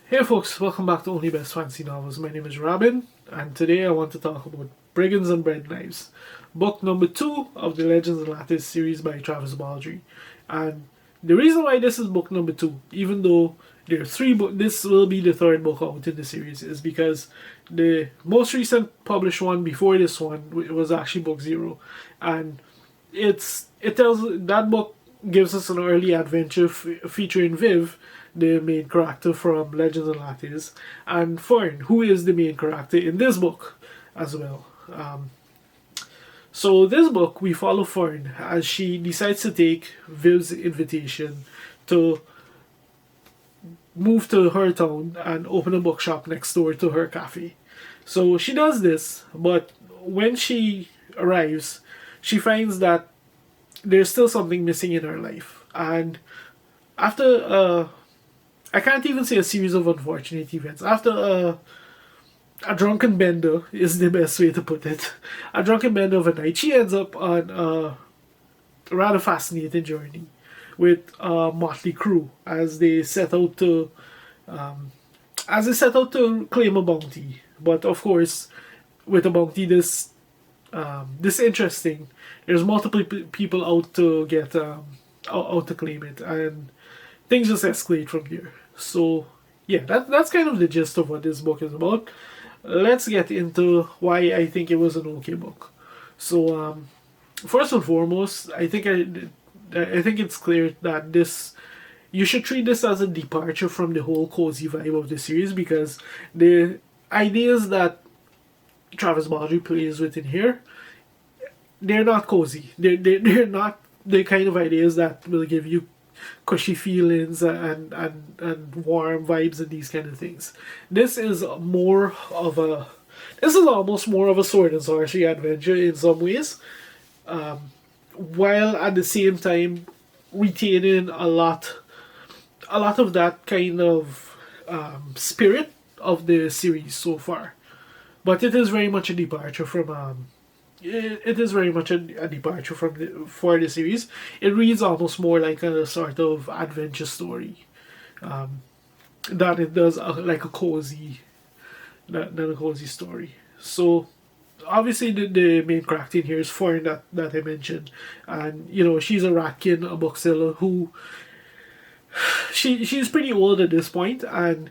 Hey folks, welcome back to Only Best Fancy Novels. My name is Robin, and today I want to talk about Brigands and Breadknives, book number 2 of the Legends and Lattice series by Travis Baldree. And the reason why this is book number 2, even though there are 3 books, this will be the third book out in the series, is because the most recent published one before this one was actually book 0. And it tells that book gives us an early adventure featuring Viv, the main character from Legends and Lattice, and Fern, who is the main character in this book as well. So this book, we follow Fern as she decides to take Viv's invitation to move to her town and open a bookshop next door to her cafe. So she does this, but when she arrives, she finds that there's still something missing in her life. And after I can't even say a series of unfortunate events. After a drunken bender is the best way to put it. A drunken bender of a night, she ends up on a rather fascinating journey with a motley crew as they set out to claim a bounty. But of course, with a bounty this interesting, there's multiple people out to get out to claim it, and things just escalate from here. So yeah, that's kind of the gist of what this book is about. Let's get into why I think it was an okay book. So first and foremost, I think it's clear that you should treat this as a departure from the whole cozy vibe of the series, because the ideas that Travis Baldree plays with in here, they're not cozy. They're not the kind of ideas that will give you cushy feelings and warm vibes and these kind of things. This is almost more of a sword and sorcery adventure in some ways, while at the same time retaining a lot of that kind of spirit of the series so far. But it is very much a departure from it is very much a departure for the series. It reads almost more like a sort of adventure story, than it does like a cozy than a cozy story. So obviously the main character in here is Fern that I mentioned, and she's a ratkin, a bookseller who she's pretty old at this point, and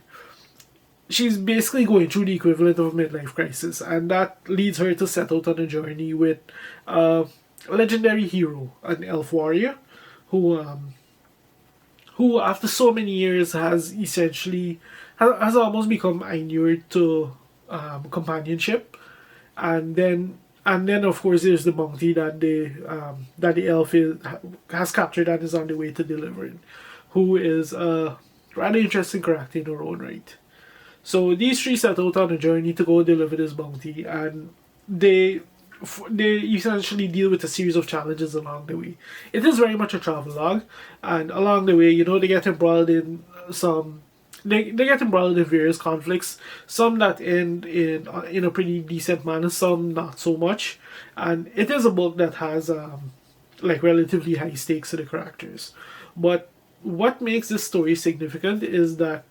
she's basically going through the equivalent of a midlife crisis, and that leads her to set out on a journey with a legendary hero, an elf warrior, who after so many years has essentially has almost become inured to companionship, and then of course there's the bounty that the elf has captured and is on the way to delivering, who is a rather interesting character in her own right. So these three set out on a journey to go deliver this bounty, and they essentially deal with a series of challenges along the way. It is very much a travelogue, and along the way, they get embroiled in they get embroiled in various conflicts. Some that end in a pretty decent manner, some not so much. And it is a book that has like relatively high stakes to the characters, but what makes this story significant is that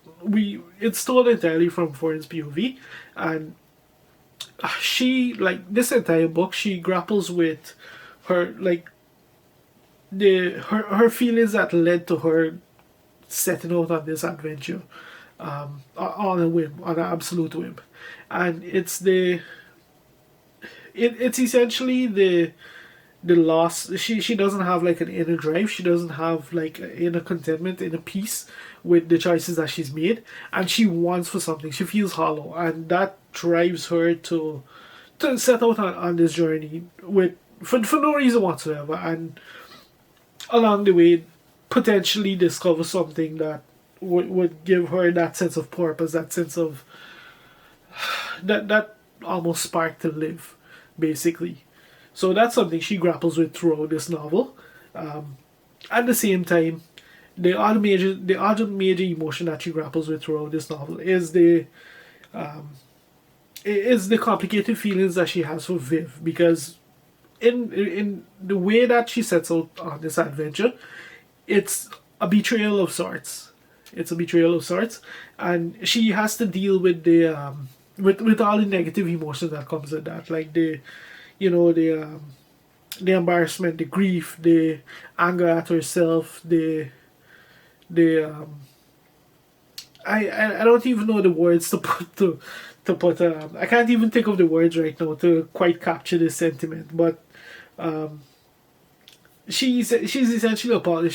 it's told entirely from Fern's POV, and she, like, this entire book, she grapples with her, like, her feelings that led to her setting out on this adventure, on a whim, on an absolute whim. And it's essentially the loss. She doesn't have like an inner drive. She doesn't have like inner contentment, inner peace with the choices that she's made, and she wants for something. She feels hollow, and that drives her to set out on this journey with for no reason whatsoever, and along the way potentially discover something that would give her that sense of purpose, that sense of that almost spark to live, basically. So that's something she grapples with throughout this novel. At the same time, the other major emotion that she grapples with throughout this novel is the complicated feelings that she has for Viv, because in the way that she sets out on this adventure, it's a betrayal of sorts. It's a betrayal of sorts, and she has to deal with the with all the negative emotions that comes with that, like the, you know, the embarrassment, the grief, the anger at herself, the I don't even know the words to put to put I can't even think of the words right now to quite capture this sentiment, but she's essentially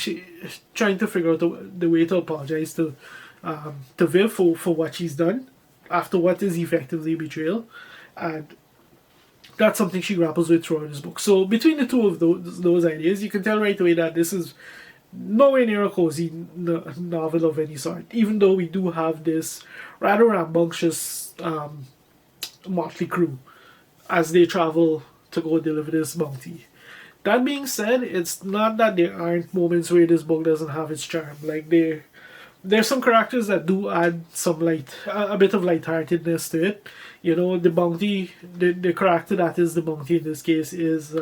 trying to figure out the way to apologize to Viv for what she's done after what is effectively betrayal, and that's something she grapples with throughout this book. So between the two of those ideas, you can tell right away that this is nowhere near a cozy novel of any sort, even though we do have this rather rambunctious motley crew as they travel to go deliver this bounty. That being said, it's not that there aren't moments where this book doesn't have its charm. Like there's some characters that do add some a bit of lightheartedness to it. You know, the bounty, the character that is the bounty in this case is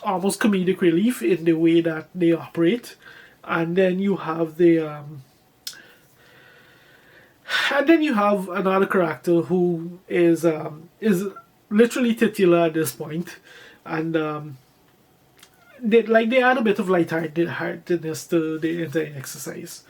almost comedic relief in the way that they operate, and then you have another character who is literally titular at this point, and they add a bit of lightheartedness to the entire exercise.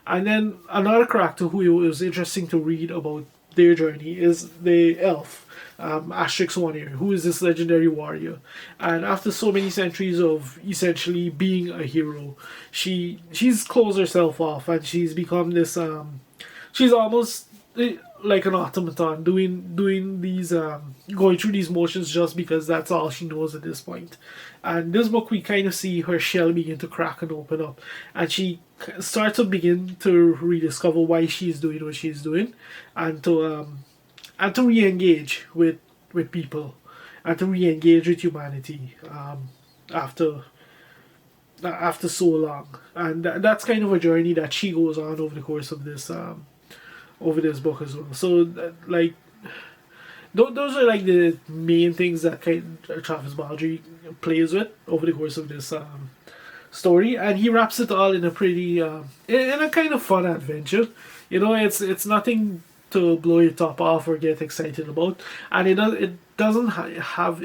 And then another character who it was interesting to read about their journey is the elf, Asterix One Ear, who is this legendary warrior. And after so many centuries of essentially being a hero, she's closed herself off, and she's become this she's almost like an automaton, doing these going through these motions just because that's all she knows at this point. And this book, we kind of see her shell begin to crack and open up, and she starts to begin to rediscover why she's doing what she's doing, and to re-engage with people, and to re-engage with humanity after so long. And that's kind of a journey that she goes on over the course of this book as well. So like those are like the main things that Travis Baldree plays with over the course of this story, and he wraps it all in a pretty in a kind of fun adventure. You know, it's nothing to blow your top off or get excited about, and it doesn't have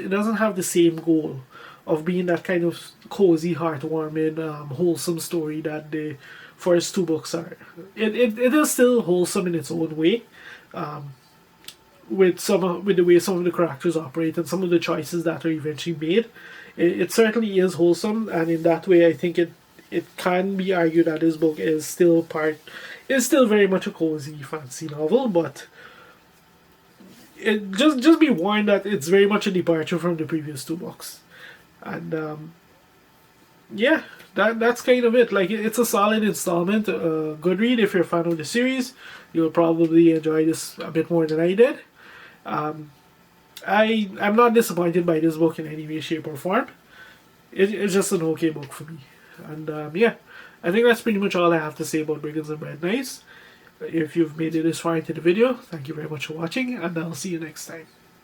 the same goal of being that kind of cozy, heartwarming, wholesome story that the first two books are. It is still wholesome in its own way, with the way some of the characters operate and some of the choices that are eventually made. It certainly is wholesome, and in that way, I think it can be argued that this book is still very much a cozy fantasy novel, but it just be warned that it's very much a departure from the previous two books. And yeah, that's kind of it. Like, it's a solid installment, good read if you're a fan of the series. You'll probably enjoy this a bit more than I did. I'm not disappointed by this book in any way, shape, or form. It's just an okay book for me. And yeah, I think that's pretty much all I have to say about Brigands and Breadknives. If you've made it this far into the video, thank you very much for watching, and I'll see you next time.